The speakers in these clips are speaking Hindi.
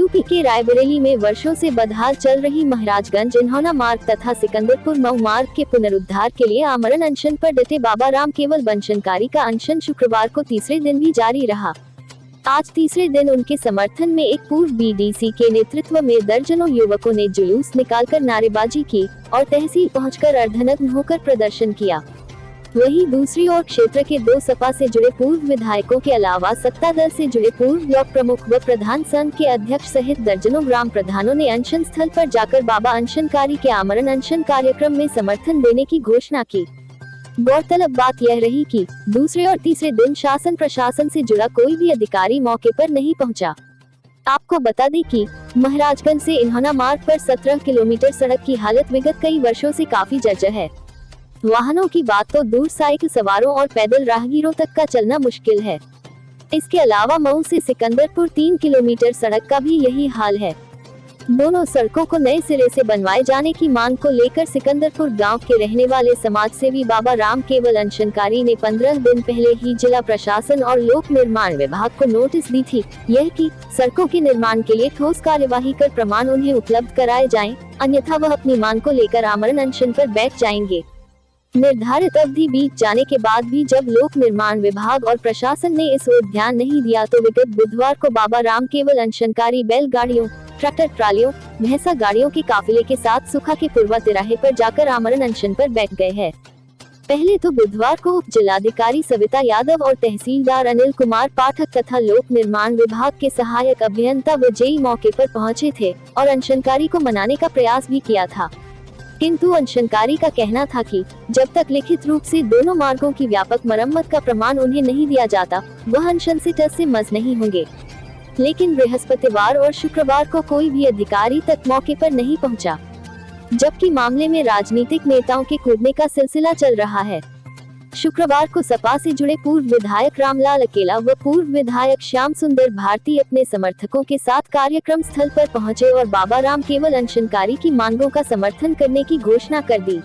यूपी के रायबरेली में वर्षों से बदहाल चल रही महाराजगंज इन्होना मार्ग तथा सिकंदरपुर मऊ मार्ग के पुनरुद्धार के लिए आमरण अनशन पर डटे बाबा राम केवल बंशनकारी का अनशन शुक्रवार को तीसरे दिन भी जारी रहा। आज तीसरे दिन उनके समर्थन में एक पूर्व बीडीसी के नेतृत्व में दर्जनों युवकों ने जुलूस निकालकर नारेबाजी की और तहसील पहुंचकर अर्धनग्न होकर प्रदर्शन किया। वहीं दूसरी ओर क्षेत्र के दो सपा से जुड़े पूर्व विधायकों के अलावा सत्ता दल से जुड़े पूर्व ब्लॉक प्रमुख व प्रधान संघ के अध्यक्ष सहित दर्जनों ग्राम प्रधानों ने अनशन स्थल पर जाकर बाबा अनशनकारी के आमरण अनशन कार्यक्रम में समर्थन देने की घोषणा की। गौरतलब बात यह रही कि दूसरे और तीसरे दिन शासन प्रशासन से जुड़ा कोई भी अधिकारी मौके पर नहीं पहुंचा। आपको बता दें कि महाराजगंज से इन्होना मार्ग पर 17 किलोमीटर सड़क की हालत विगत कई वर्षों से काफी जर्जर है। वाहनों की बात तो दूर, साइकिल सवारों और पैदल राहगीरों तक का चलना मुश्किल है। इसके अलावा मऊ से सिकंदरपुर 3 किलोमीटर सड़क का भी यही हाल है। दोनों सड़कों को नए सिरे से बनवाए जाने की मांग को लेकर सिकंदरपुर गांव के रहने वाले समाजसेवी बाबा राम केवल अनशनकारी ने 15 दिन पहले ही जिला प्रशासन और लोक निर्माण विभाग को नोटिस दी थी, यह कि सड़कों के निर्माण के लिए ठोस कार्यवाही कर प्रमाण उन्हें उपलब्ध कराए जाएं, अन्यथा वह अपनी मांग को लेकर आमरण अनशन पर बैठ जाएंगे। निर्धारित अवधि बीत जाने के बाद भी जब लोक निर्माण विभाग और प्रशासन ने इस ओर ध्यान नहीं दिया तो विगत बुधवार को बाबा राम केवल अनशनकारी बैलगाड़ियों, ट्रैक्टर ट्रालियों, भैंसा गाड़ियों के काफिले के साथ सुखा के पूर्वा तिराहे पर जाकर आमरण अनशन पर बैठ गए हैं। पहले तो बुधवार को उप जिलाधिकारी सविता यादव और तहसीलदार अनिल कुमार पाठक तथा लोक निर्माण विभाग के सहायक अभियंता विजयी मौके पर पहुंचे थे और अनशनकारी को मनाने का प्रयास भी किया था, किंतु अनशनकारी का कहना था कि जब तक लिखित रूप से दोनों मार्गों की व्यापक मरम्मत का प्रमाण उन्हें नहीं दिया जाता, वह अनशन से टस से मस नहीं होंगे। लेकिन बृहस्पतिवार और शुक्रवार को कोई भी अधिकारी तक मौके पर नहीं पहुंचा, जबकि मामले में राजनीतिक नेताओं के कूदने का सिलसिला चल रहा है। शुक्रवार को सपा से जुड़े पूर्व विधायक रामलाल अकेला व पूर्व विधायक श्याम सुंदर भारती अपने समर्थकों के साथ कार्यक्रम स्थल पर पहुंचे और बाबा राम केवल अनशनकारी की मांगों का समर्थन करने की घोषणा कर दी।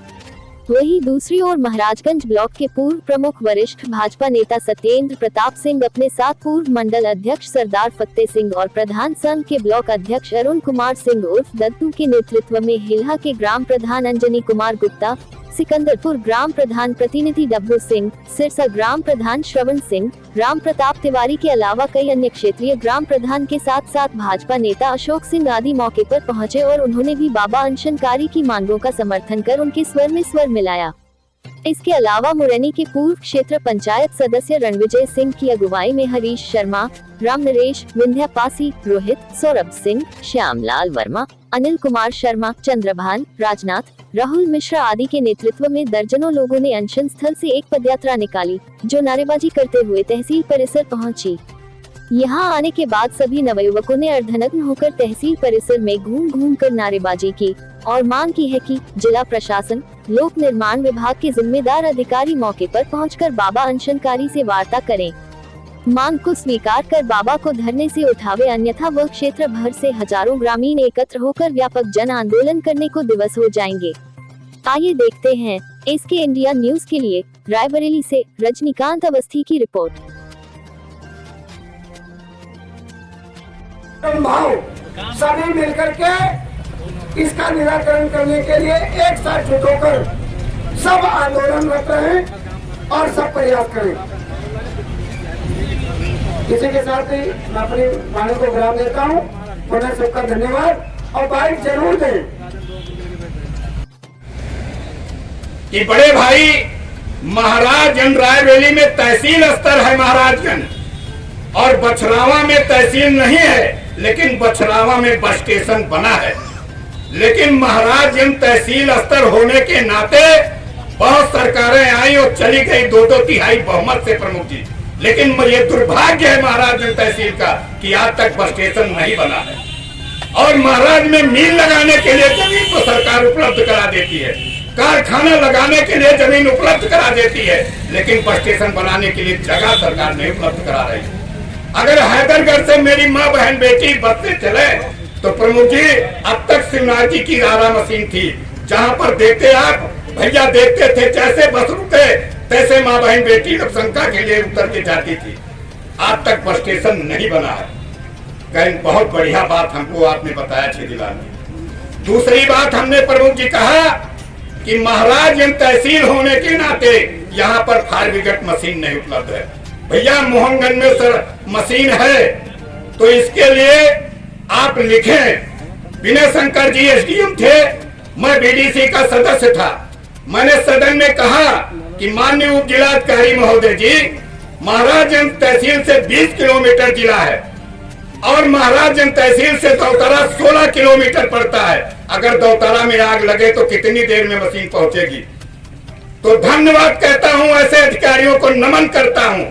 वहीं दूसरी ओर महाराजगंज ब्लॉक के पूर्व प्रमुख वरिष्ठ भाजपा नेता सत्येंद्र प्रताप सिंह अपने साथ पूर्व मंडल अध्यक्ष सरदार फत्ते सिंह और प्रधान संघ के ब्लॉक अध्यक्ष अरुण कुमार सिंह उर्फ दत्तू के नेतृत्व में हिल्हा के ग्राम प्रधान अंजनी कुमार गुप्ता, सिकंदरपुर ग्राम प्रधान प्रतिनिधि डब्लू सिंह, सिरसा ग्राम प्रधान श्रवण सिंह, राम प्रताप तिवारी के अलावा कई अन्य क्षेत्रीय ग्राम प्रधान के साथ साथ भाजपा नेता अशोक सिंह आदि मौके पर पहुंचे और उन्होंने भी बाबा अनशनकारी की मांगों का समर्थन कर उनके स्वर में स्वर मिलाया। इसके अलावा मुरैनी के पूर्व क्षेत्र पंचायत सदस्य रणविजय सिंह की अगुवाई में हरीश शर्मा, राम नरेश, विंध्या पासी, रोहित, सौरभ सिंह, श्यामलाल वर्मा, अनिल कुमार शर्मा, चंद्रभान, राजनाथ, राहुल मिश्रा आदि के नेतृत्व में दर्जनों लोगों ने अनशन स्थल से एक पदयात्रा निकाली, जो नारेबाजी करते हुए तहसील परिसर पहुंची। यहां आने के बाद सभी नवयुवकों ने अर्धनग्न होकर तहसील परिसर में घूम घूम कर नारेबाजी की और मांग की है कि जिला प्रशासन, लोक निर्माण विभाग के जिम्मेदार अधिकारी मौके पर पहुंचकर बाबा अनशनकारी से वार्ता करें, मांग को स्वीकार कर बाबा को धरने से उठावे, अन्यथा वह क्षेत्र भर से हजारों ग्रामीण एकत्र होकर व्यापक जन आंदोलन करने को दिवस हो जाएंगे। आइए देखते हैं इसके इंडिया न्यूज के लिए रायबरेली से रजनीकांत अवस्थी की रिपोर्ट। भाव सभी मिलकर के इसका निराकरण करने के लिए एक साथ जुट होकर सब आंदोलनरत रहें और सब प्रयास करें। इसी के साथ ही मैं अपनी वाणी को विराम देता हूँ। पुनः सबका धन्यवाद और बाइक जरूर दें कि बड़े भाई महाराजगंज रायबरेली में तहसील स्तर है महाराजगंज और बछरावा में तहसील नहीं है, लेकिन बछरावा में बस स्टेशन बना है। लेकिन महाराजगंज तहसील स्तर होने के नाते बहुत सरकारें आई और चली गई 2-2 तिहाई बहुमत से प्रमुख जी, लेकिन ये दुर्भाग्य है महाराजगंज तहसील का कि आज तक बस स्टेशन नहीं बना है। और महाराज में मिल लगाने के लिए जमीन को सरकार उपलब्ध करा देती है, कारखाना लगाने के लिए जमीन उपलब्ध करा देती है, लेकिन बस स्टेशन बनाने के लिए जगह सरकार नहीं उपलब्ध करा रही है। अगर हैदरगढ़ से मेरी माँ बहन बेटी बस से चले तो प्रमुख जी अब तक शिवनाथ जी की रारा मशीन थी, जहाँ पर देखते आप भैया देखते थे जैसे बस रुके तैसे माँ बहन बेटी लोग शंका के लिए उतर के जाती थी। आज तक बस स्टेशन नहीं बना है। कहीं बहुत बढ़िया बात हमको आपने बताया छेदीलाल। दूसरी बात हमने प्रमुख जी कहा कि महाराजगंज तहसील होने के नाते यहाँ पर फायर ब्रिगेड मशीन नहीं उपलब्ध है। भैया मोहनगंज में सर मशीन है, तो इसके लिए आप लिखें। विनय शंकर जी एसडीएम थे, मैं बीडीसी का सदस्य था। मैंने सदन में कहा कि माननीय उप जिलाधिकारी महोदय जी, महाराजगंज तहसील से 20 किलोमीटर जिला है और महाराजगंज तहसील से दौतारा 16 किलोमीटर पड़ता है। अगर दौतारा में आग लगे तो कितनी देर में मशीन पहुंचेगी? तो धन्यवाद कहता हूं, ऐसे अधिकारियों को नमन करता हूं।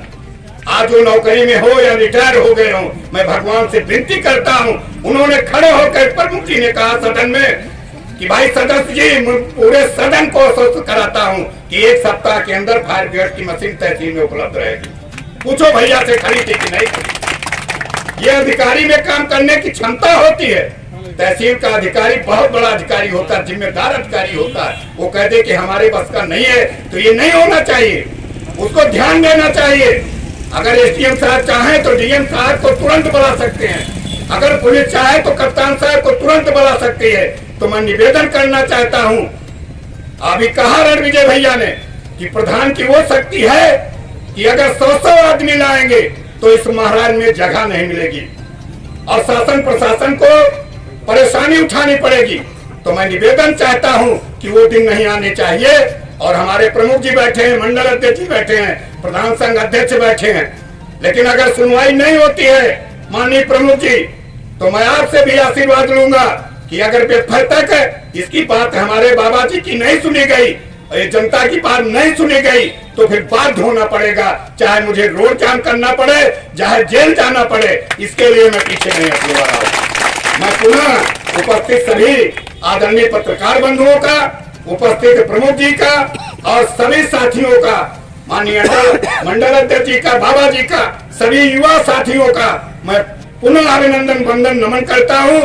आज वो नौकरी में हो या रिटायर हो गए हो, मैं भगवान से विनती करता हूं। उन्होंने खड़े होकर प्रमुख जी ने कहा सदन में कि भाई सदस्य जी, पूरे सदन को आश्वस्त कराता हूं कि 1 सप्ताह के अंदर फायर ब्रिगेड की मशीन तहसील में उपलब्ध रहेगी। पूछो भैया से खड़ी थी कि नहीं खड़ी। ये अधिकारी में काम करने की क्षमता होती है। तहसील का अधिकारी बहुत बड़ा अधिकारी होता है, जिम्मेदार अधिकारी होता है। वो कहते कि हमारे बस का नहीं है, तो ये नहीं होना चाहिए, उसको ध्यान देना चाहिए। अगर एसडीएम साहब चाहें तो डीएम साहब को तुरंत बुला सकते हैं, अगर पुलिस चाहे तो कप्तान साहब को तुरंत बुला सकती है। तो मैं निवेदन करना चाहता हूं, अभी कहा रणविजय भैया ने कि प्रधान की वो शक्ति है कि अगर 100 आदमी लाएंगे तो इस महाराज में जगह नहीं मिलेगी और शासन प्रशासन को परेशानी उठानी पड़ेगी। तो मैं निवेदन चाहता हूं कि वो दिन नहीं आने चाहिए। और हमारे प्रमुख जी बैठे हैं, मंडल अध्यक्ष जी बैठे हैं, प्रधान संघ अध्यक्ष बैठे हैं, लेकिन अगर सुनवाई नहीं होती है माननीय प्रमुख जी, तो मैं आपसे भी आशीर्वाद लूंगा कि अगर बेफर तक इसकी बात हमारे बाबा जी की नहीं सुनी गई, जनता की बात नहीं सुनी गई, तो फिर बाध्य होना पड़ेगा, चाहे मुझे रोड जाम करना पड़े, चाहे जेल जाना पड़े। इसके लिए मैं पीछे नहीं हटने वाला हूं। मैं पुनः उपस्थित सभी आदरणीय पत्रकार बंधुओं का, उपस्थित प्रमुख जी का और सभी साथियों का, माननीय मंडल अध्यक्ष जी का, बाबा जी का, सभी युवा साथियों का मैं पुनः अभिनंदन वंदन नमन करता हूं।